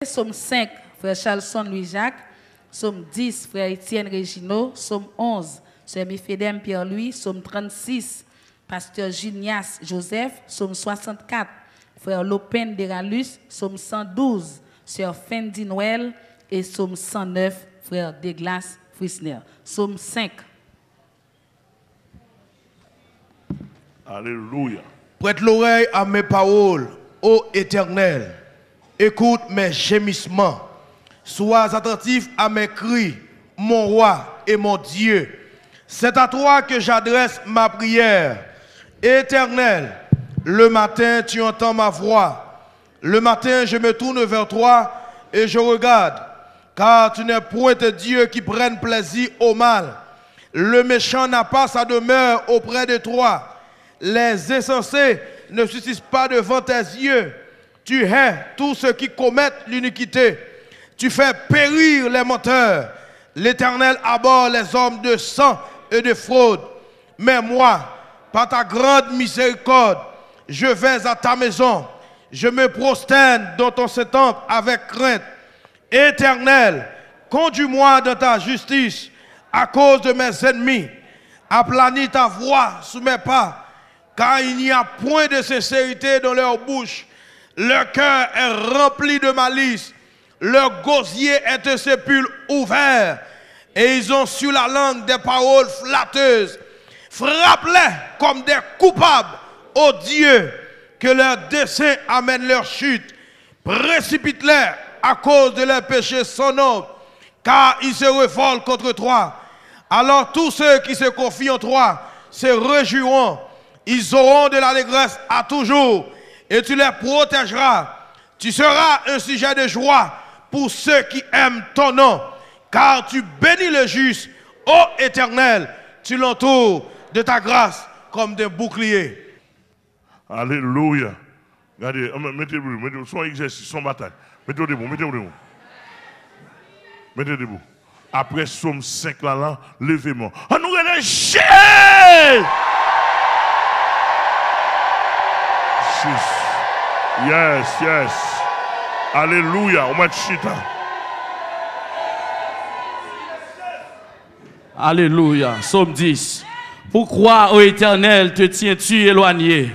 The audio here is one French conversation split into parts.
Somme 5, frère Charlson Louis-Jacques. Somme 10, frère Étienne Réginaud. Somme 11, sœur Méphédème Pierre-Louis. Somme 36, pasteur Junias Joseph. Somme 64, frère Lopen Deralus. Somme 112, sœur Fendi Noël. Et somme 109, frère Deglas Frisner. Somme 5. Alléluia. Prête l'oreille à mes paroles, ô Éternel. Écoute mes gémissements. Sois attentif à mes cris, mon roi et mon Dieu. C'est à toi que j'adresse ma prière. Éternel, le matin, tu entends ma voix. Le matin, je me tourne vers toi et je regarde. Car tu n'es point Dieu qui prenne plaisir au mal. Le méchant n'a pas sa demeure auprès de toi. Les insensés ne subsistent pas devant tes yeux. Tu hais tous ceux qui commettent l'iniquité. Tu fais périr les menteurs. L'Éternel abhorre les hommes de sang et de fraude. Mais moi, par ta grande miséricorde, je vais à ta maison. Je me prosterne dans ton temple avec crainte. Éternel, conduis-moi dans ta justice à cause de mes ennemis. Aplanis ta voix sous mes pas. Car il n'y a point de sincérité dans leur bouche. Leur cœur est rempli de malice. Leur gosier est un sépulcre ouvert. Et ils ont sur la langue des paroles flatteuses. Frappe-les comme des coupables, ô Dieu, que leur dessein amène leur chute. Précipite-les à cause de leurs péchés sans nombre, car ils se révoltent contre toi. Alors tous ceux qui se confient en toi se réjouiront. Ils auront de l'allégresse à toujours et tu les protégeras. Tu seras un sujet de joie pour ceux qui aiment ton nom, car tu bénis le juste, ô Éternel, tu l'entoures de ta grâce comme d'un bouclier. Alléluia. Regardez, mettez-vous, son exercice, son bataille. Mettez-vous debout, mettez-vous debout. Mettez-vous debout. Après Somme 5 là, levez-moi. On nous relèche! Yes, yes. Alléluia. On met chita. Alléluia. Somme 10. Pourquoi, ô Éternel, te tiens-tu éloigné?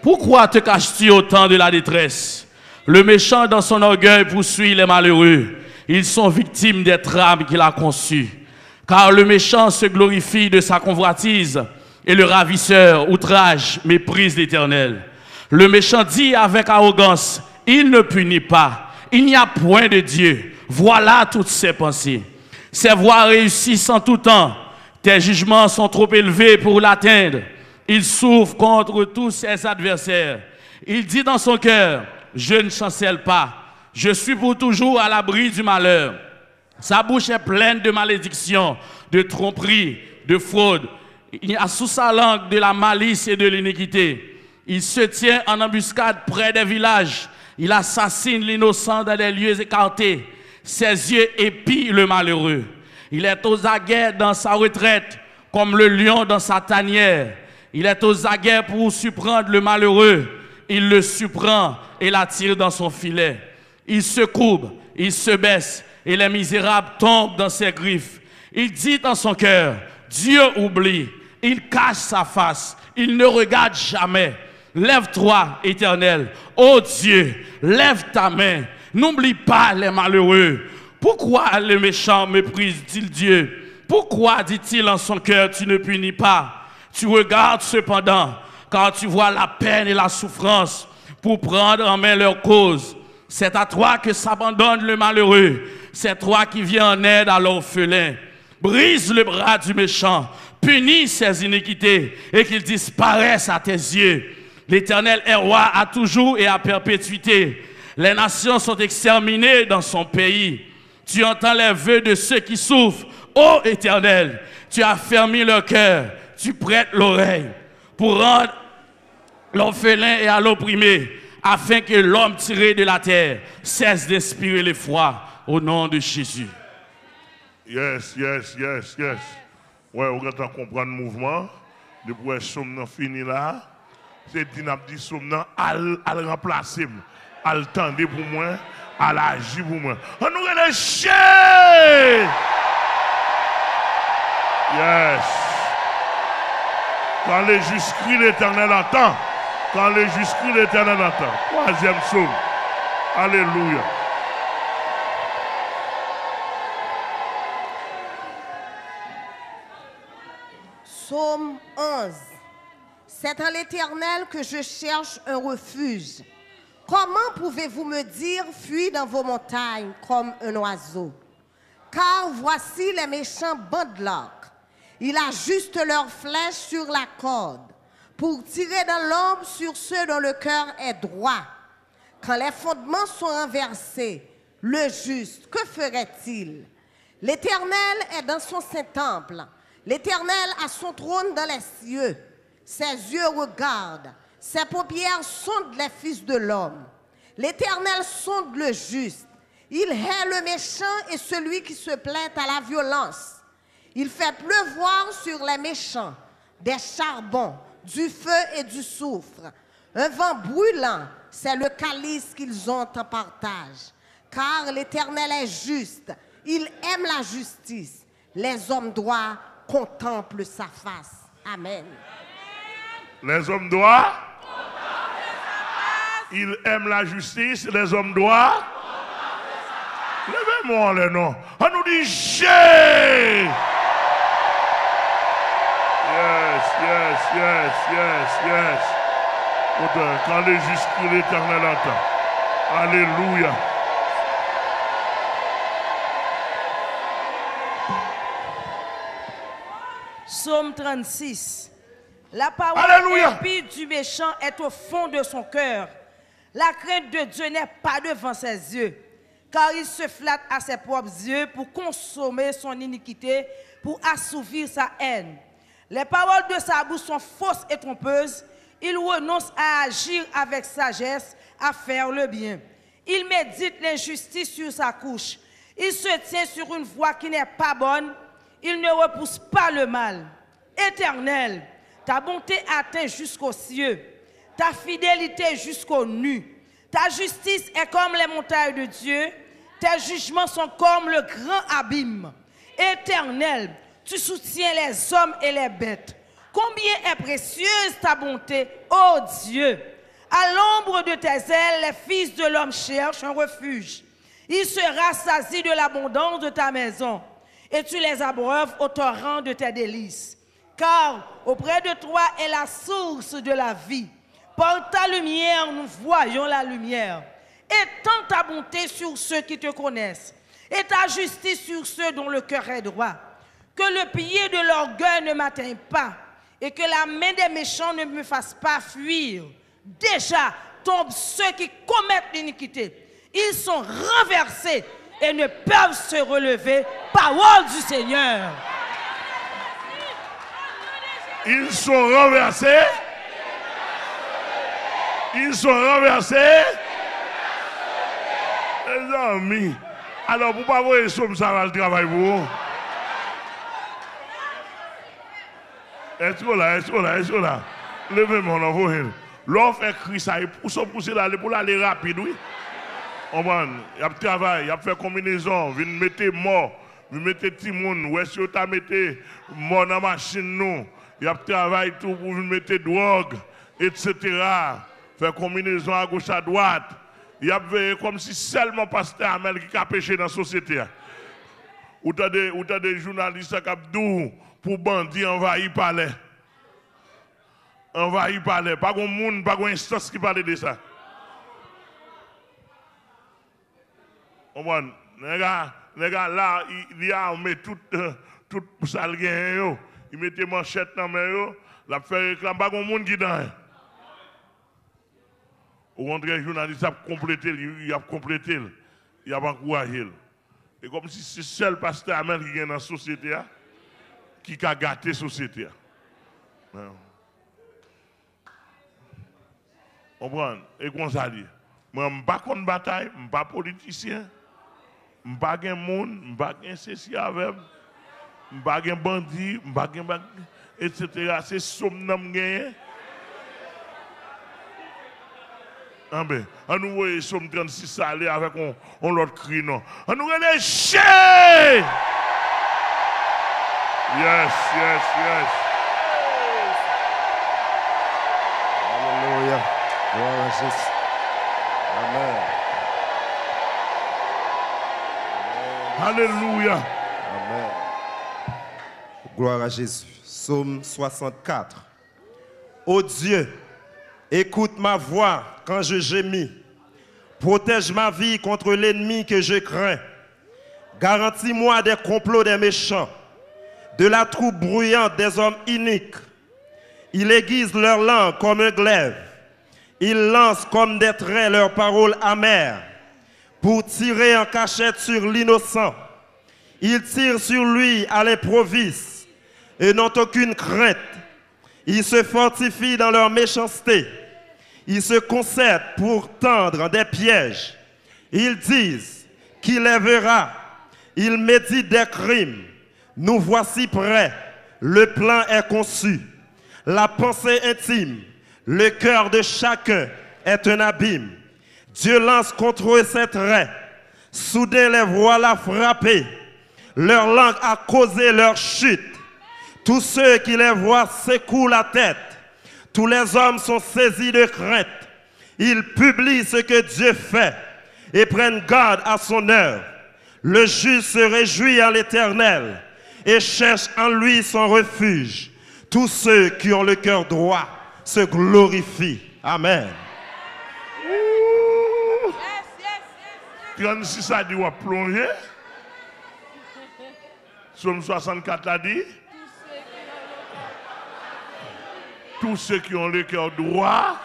Pourquoi te caches-tu au temps de la détresse? Le méchant dans son orgueil poursuit les malheureux. Ils sont victimes des trames qu'il a conçues. Car le méchant se glorifie de sa convoitise et le ravisseur outrage, méprise l'Éternel. Le méchant dit avec arrogance, il ne punit pas. Il n'y a point de Dieu. Voilà toutes ses pensées. Ses voies réussissent en tout temps. Tes jugements sont trop élevés pour l'atteindre. Il souffre contre tous ses adversaires. Il dit dans son cœur, je ne chancelle pas. Je suis pour toujours à l'abri du malheur. Sa bouche est pleine de malédictions, de tromperies, de fraude. Il y a sous sa langue de la malice et de l'iniquité. Il se tient en embuscade près des villages. Il assassine l'innocent dans des lieux écartés. Ses yeux épient le malheureux. Il est aux aguets dans sa retraite, comme le lion dans sa tanière. Il est aux aguets pour surprendre le malheureux. Il le surprend et l'attire dans son filet. Il se courbe, il se baisse, et les misérables tombent dans ses griffes. Il dit dans son cœur, Dieu oublie. Il cache sa face, il ne regarde jamais. Lève-toi, Éternel, ô Dieu, lève ta main. N'oublie pas les malheureux. Pourquoi les méchants méprisent-ils Dieu? Pourquoi, dit-il en son cœur, tu ne punis pas? Tu regardes cependant, car tu vois la peine et la souffrance pour prendre en main leur cause. C'est à toi que s'abandonne le malheureux. C'est toi qui viens en aide à l'orphelin. Brise le bras du méchant, punis ses iniquités et qu'il disparaisse à tes yeux. L'Éternel est roi à toujours et à perpétuité. Les nations sont exterminées dans son pays. Tu entends les vœux de ceux qui souffrent. Ô Éternel, tu as fermé leur cœur, tu prêtes l'oreille pour rendre l'orphelin et à l'opprimé, afin que l'homme tiré de la terre cesse d'inspirer l'effroi au nom de Jésus. Yes, yes, yes, yes. Ouais, on va comprendre le mouvement. Depuis que le somme fini là, c'est dynamique du somme à le remplacer. À le tendre pour moi, Elle agit pour moi. On nous relâche. Yes. Quand les justes crient, l'Éternel entend. Quand les justes crient, l'Éternel entend. Troisième psaume. Alléluia. Psaume 11. C'est en l'Éternel que je cherche un refuge. Comment pouvez-vous me dire, fuis dans vos montagnes comme un oiseau? Car voici les méchants bandent l'arc. Ils ajustent leurs flèches sur la corde pour tirer dans l'ombre sur ceux dont le cœur est droit. Quand les fondements sont renversés, le juste, que ferait-il? L'Éternel est dans son saint temple. L'Éternel a son trône dans les cieux. Ses yeux regardent, ses paupières sondent les fils de l'homme. L'Éternel sonde le juste. Il hait le méchant et celui qui se plaint à la violence. Il fait pleuvoir sur les méchants des charbons, du feu et du soufre. Un vent brûlant, c'est le calice qu'ils ont en partage. Car l'Éternel est juste, il aime la justice. Les hommes droits contemplent sa face. Amen. Les hommes droits, ils aiment la justice. Les hommes droits, levez-moi les noms. On nous dit j'ai. Yes. Quand les justes crient, l'Éternel entend. Alléluia. Psaume 36. La parole impie du méchant est au fond de son cœur. La crainte de Dieu n'est pas devant ses yeux, car il se flatte à ses propres yeux pour consommer son iniquité, pour assouvir sa haine. Les paroles de sa bouche sont fausses et trompeuses. Il renonce à agir avec sagesse, à faire le bien. Il médite l'injustice sur sa couche. Il se tient sur une voie qui n'est pas bonne. Il ne repousse pas le mal. Éternel, ta bonté atteint jusqu'aux cieux, ta fidélité jusqu'aux nues. Ta justice est comme les montagnes de Dieu, tes jugements sont comme le grand abîme. Éternel, tu soutiens les hommes et les bêtes. Combien est précieuse ta bonté, ô Dieu! À l'ombre de tes ailes, les fils de l'homme cherchent un refuge. Ils se rassasient de l'abondance de ta maison, et tu les abreuves au torrent de tes délices. Car auprès de toi est la source de la vie. Par ta lumière, nous voyons la lumière. Étends ta bonté sur ceux qui te connaissent, et ta justice sur ceux dont le cœur est droit. Que le pied de l'orgueil ne m'atteigne pas, et que la main des méchants ne me fasse pas fuir. Déjà tombent ceux qui commettent l'iniquité. Ils sont renversés et ne peuvent se relever. Parole du Seigneur. Ils sont renversés. Ils sont renversés. Les amis. Alors, pour ne pas voir les sommes, ça va le travail pour vous. Est-ce là? Levez-moi, on va l'offre fait cri, ça, pour se pousser d'aller pour aller rapide, oui. On va, il y a travail, il y a fait combinaison, vous mettez mort, vous mettez Timon, ou est-ce que vous mettez mort dans la machine, nous. Il y a travail tout pour vous mettre drogue, etc. Faire combinaison à gauche, à droite. Il y a comme si seulement pasteur Amel qui a péché dans la société. Ou t'as des journalistes qui ont dit pour bandits envahis palais. Envahis palais. Pas de monde, pas d'instance qui parle de ça. On voit, les gars là, il a armé tout ça le gain. Il mettait manchette dans la main, il fait réclamer, pas de monde qui dans. Au contraire, les journalistes ont complété, il a complété, il a encouragé. Et comme si c'est seul pasteur Amel qui est dans la société, qui a gâté la société. On prend, et comme ça dit, moi, je ne suis pas contre bataille, je ne suis pas politicien, je ne suis pas un monde, je ne suis pas un ceci avec, je ne suis pas un bandit, je ne suis pas un etc. C'est somme que je Amen. On nous voit Somme 36 aller avec on l'autre cri non. On nous relève chè. Yes. Alléluia. Gloire à Jésus. Amen. Alléluia. Amen. Gloire à Jésus. Psaume 64. Ô Dieu, écoute ma voix quand je gémis. Protège ma vie contre l'ennemi que je crains. Garantis-moi des complots des méchants, de la troupe bruyante des hommes iniques. Ils aiguisent leur langue comme un glaive. Ils lancent comme des traits leurs paroles amères pour tirer en cachette sur l'innocent. Ils tirent sur lui à l'improviste et n'ont aucune crainte. Ils se fortifient dans leur méchanceté. Ils se concertent pour tendre des pièges. Ils disent qu'il les verra. Ils méditent des crimes. Nous voici prêts. Le plan est conçu. La pensée intime, le cœur de chacun est un abîme. Dieu lance contre eux ses traits. Soudain les voilà frappés. Leur langue a causé leur chute. Tous ceux qui les voient secouent la tête. Tous les hommes sont saisis de crainte. Ils publient ce que Dieu fait et prennent garde à son œuvre. Le juste se réjouit en l'Éternel et cherche en lui son refuge. Tous ceux qui ont le cœur droit se glorifient. Amen. 36 a dit on va plonger. Psaume 64 a dit. Tous ceux qui ont le cœur droit,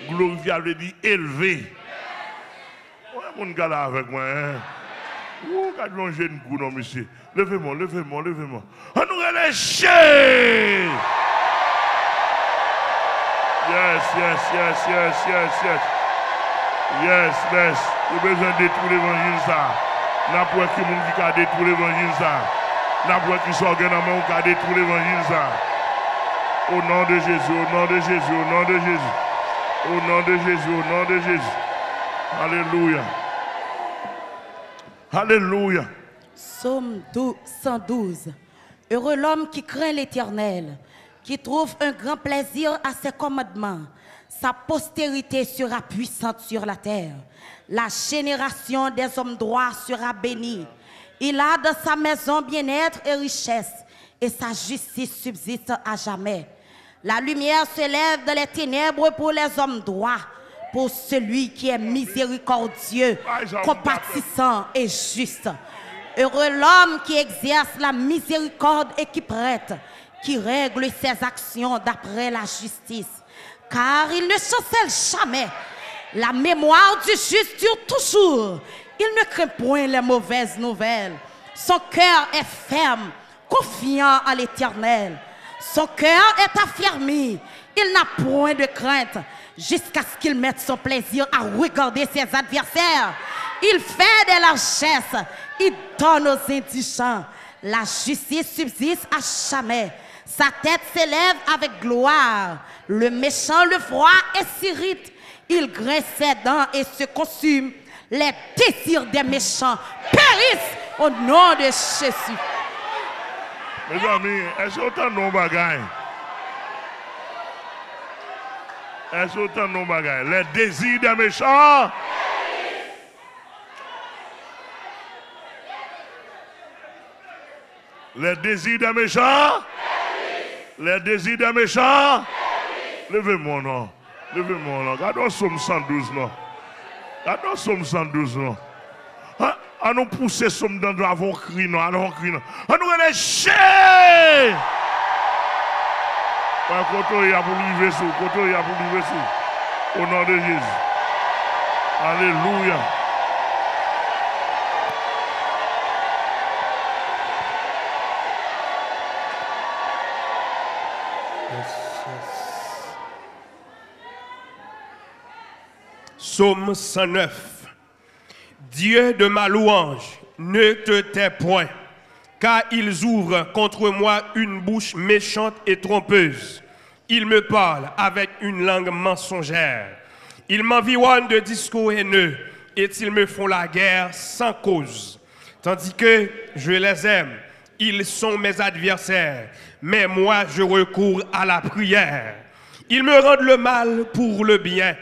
glorifiable dit élevé. Ouais, mon gars là avec moi. Ouh, quand on jeune coup, non, monsieur. Levez-moi. On nous relâche. Yes. Nous avons besoin de détruire l'évangile ça. Nous avons besoin de monde qui a détruit l'évangile ça. Nous avons besoin qui sont organisés qui a détruit l'évangile ça. Au nom de Jésus, au nom de Jésus, au nom de Jésus. Au nom de Jésus, au nom de Jésus. Alléluia. Alléluia. Psaume 112. Heureux l'homme qui craint l'Éternel, qui trouve un grand plaisir à ses commandements. Sa postérité sera puissante sur la terre. La génération des hommes droits sera bénie. Il a dans sa maison bien-être et richesse, et sa justice subsiste à jamais. La lumière se lève dans les ténèbres pour les hommes droits, pour celui qui est miséricordieux, compatissant et juste. Heureux l'homme qui exerce la miséricorde et qui prête, qui règle ses actions d'après la justice. Car il ne chancelle jamais. La mémoire du juste dure toujours. Il ne craint point les mauvaises nouvelles. Son cœur est ferme, confiant en l'Éternel. Son cœur est affermi. Il n'a point de crainte jusqu'à ce qu'il mette son plaisir à regarder ses adversaires. Il fait des largesses. Il donne aux indigents. La justice subsiste à jamais. Sa tête s'élève avec gloire. Le méchant le voit et s'irrite. Il grince ses dents et se consume. Les désirs des méchants périssent au nom de Jésus. Mes amis, est-ce que autant de bagailles? Est-ce que autant de bagailles? Les désirs des méchants. Les désirs des méchants. Les désirs des méchants. Levez-moi, non. Levez-moi, non. Regardons Somme 112, non. Regardons Somme 112, non. À nous pousser Somme dans l'avant cri, non. Allons cri, non. À nous relâcher. Quand il y a pour livrer sous. Quand il y a pour livrer sous. Au nom de Jésus. Alléluia. Psaume 109. Dieu de ma louange, ne te tais point, car ils ouvrent contre moi une bouche méchante et trompeuse. Ils me parlent avec une langue mensongère. Ils m'environnent de discours haineux et ils me font la guerre sans cause. Tandis que je les aime, ils sont mes adversaires, mais moi je recours à la prière. Ils me rendent le mal pour le bien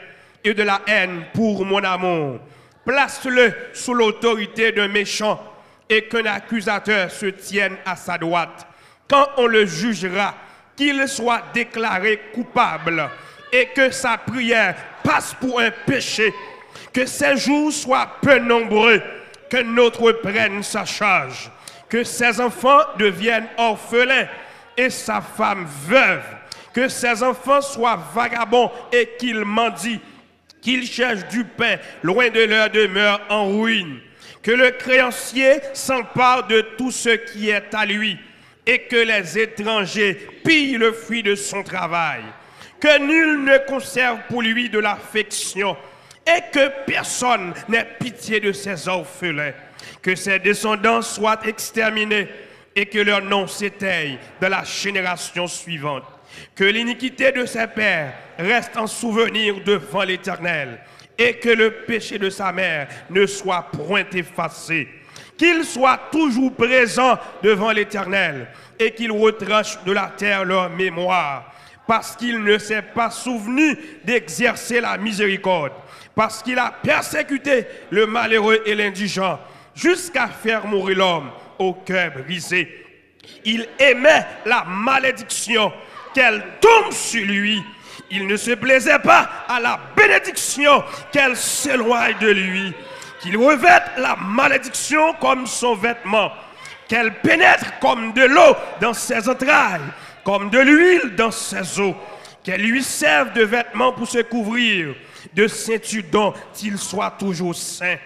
et de la haine pour mon amour. Place-le sous l'autorité d'un méchant et qu'un accusateur se tienne à sa droite. Quand on le jugera, qu'il soit déclaré coupable et que sa prière passe pour un péché, que ses jours soient peu nombreux, que notre prenne sa charge, que ses enfants deviennent orphelins et sa femme veuve, que ses enfants soient vagabonds et qu'ils mendient, qu'ils cherchent du pain loin de leur demeure en ruine, que le créancier s'empare de tout ce qui est à lui et que les étrangers pillent le fruit de son travail, que nul ne conserve pour lui de l'affection et que personne n'ait pitié de ses orphelins, que ses descendants soient exterminés et que leur nom s'éteille de la génération suivante, que l'iniquité de ses pères reste en souvenir devant l'Éternel et que le péché de sa mère ne soit point effacé, qu'il soit toujours présent devant l'Éternel et qu'il retranche de la terre leur mémoire, parce qu'il ne s'est pas souvenu d'exercer la miséricorde, parce qu'il a persécuté le malheureux et l'indigent, jusqu'à faire mourir l'homme au cœur brisé. Il aimait la malédiction, qu'elle tombe sur lui. Il ne se plaisait pas à la bénédiction, qu'elle s'éloigne de lui. Qu'il revête la malédiction comme son vêtement, qu'elle pénètre comme de l'eau dans ses entrailles, comme de l'huile dans ses os, qu'elle lui serve de vêtements pour se couvrir, de ceinture dont il soit toujours saint.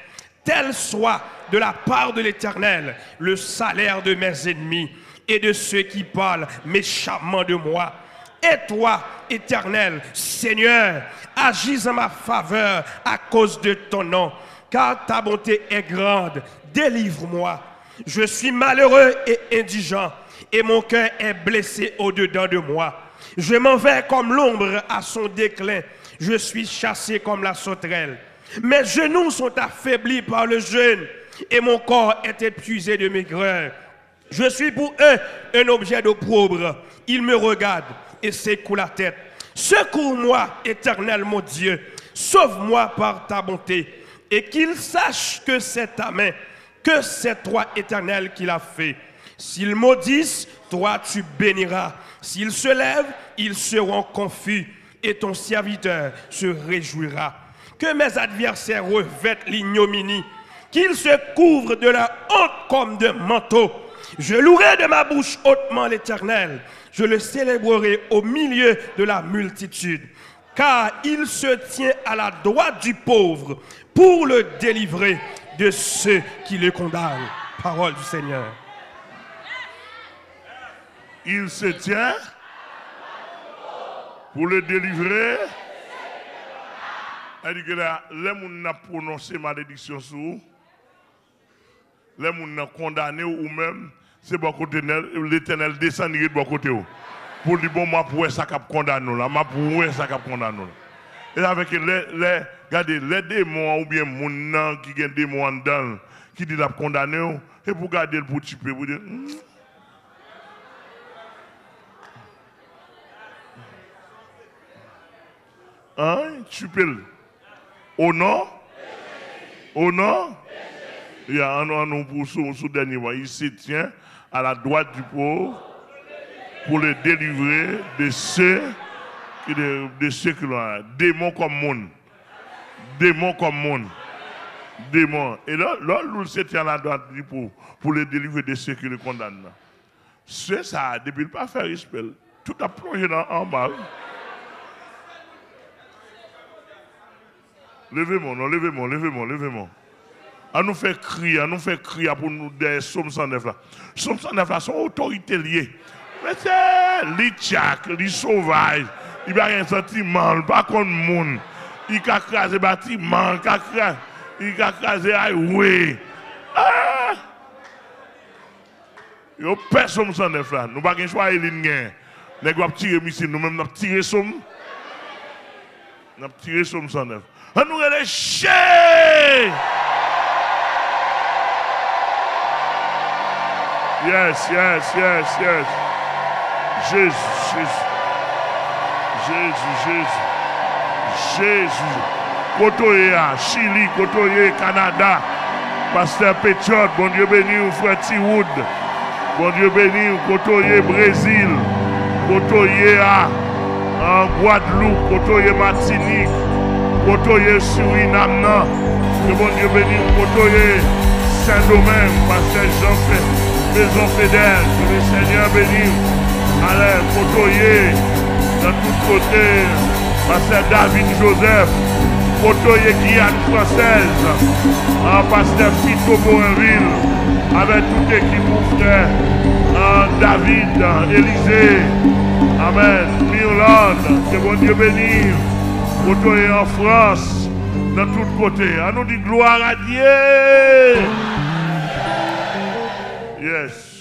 Tel soit de la part de l'Éternel le salaire de mes ennemis et de ceux qui parlent méchamment de moi. Et toi, Éternel, Seigneur, agis en ma faveur à cause de ton nom, car ta bonté est grande. Délivre-moi. Je suis malheureux et indigent, et mon cœur est blessé au-dedans de moi. Je m'en vais comme l'ombre à son déclin. Je suis chassé comme la sauterelle. Mes genoux sont affaiblis par le jeûne, et mon corps est épuisé de maigreur. Je suis pour eux un objet d'opprobre. Ils me regardent et secouent la tête. Secours-moi, Éternel mon Dieu. Sauve-moi par ta bonté. Et qu'ils sachent que c'est ta main, que c'est toi, Éternel, qui l'as fait. S'ils maudissent, toi tu béniras. S'ils se lèvent, ils seront confus. Et ton serviteur se réjouira. Que mes adversaires revêtent l'ignominie, qu'ils se couvrent de la honte comme de manteau. Je louerai de ma bouche hautement l'Éternel. Je le célébrerai au milieu de la multitude. Car il se tient à la droite du pauvre pour le délivrer de ceux qui le condamnent. Parole du Seigneur. Il se tient pour le délivrer. Elle dit que là, les gens ont prononcé malédiction sur vous, les gens ont condamné ou même, c'est bon côté l'Éternel descend de bon côté. Pour dire, bon, moi, pour ça cap condamné là, moi, pour ça cap condamné là. Et avec regardez, les démons ou bien les gens qui ont des démons en dedans, qui disent la condamné, et pour garder le pour tuer, pour dire, hein, tu peux. Au nom? Au nom? Il y a un nom pour ce dernier mois. Il se tient à la droite du pauvre pour le délivrer de ceux qui l'ont. Démons comme monde. Démons comme monde. Démons. Et là, il se tient à la droite du pauvre pour le délivrer de ceux qui le condamnent. C'est ça, depuis ne pas faire respect. Tout a plongé en bas. Levez-moi, non, levez-moi. À nous faire crier pour nous des Somme 109 là. Somme 109 là, son autorité liée. Mais c'est les tchak, les sauvages, il n'y a rien sentiment, pas contre le monde. Il a crasé bâtiment, il a crasé highway. Ah! Il y a personne Somme 109 là. Nous n'avons pas choix de lignes. Nous avons tiré missile, nous-mêmes nous avons tiré Somme. Nous avons tiré Somme 109. On nous relèche. Yes, yes, yes, yes. Jésus, Jésus. Jésus, Jésus. Jésus. Kotoye, Chili, Kotoye, Canada. Pasteur Pétiot, bon Dieu béni, frère Tiwood. Bon Dieu béni, Kotoye, Brésil. Kotoye en Guadeloupe, Kotoye, Martinique. Kotoye, Suriname. Que bon Dieu béni, Kotoye, Saint-Domingue, Pasteur Jean-Philippe. Maison Fédère, que le Seigneur bénisse. Allez, Kotoye, dans tous côtés, Pasteur David Joseph, Kotoye Guyane française, Pasteur Fito Boinville, avec toute équipe mon frère, David, Élysée, Amen, Mirland, que bon Dieu bénisse, Kotoye en France, dans tous côtés. À nous dit gloire à Dieu. Yes.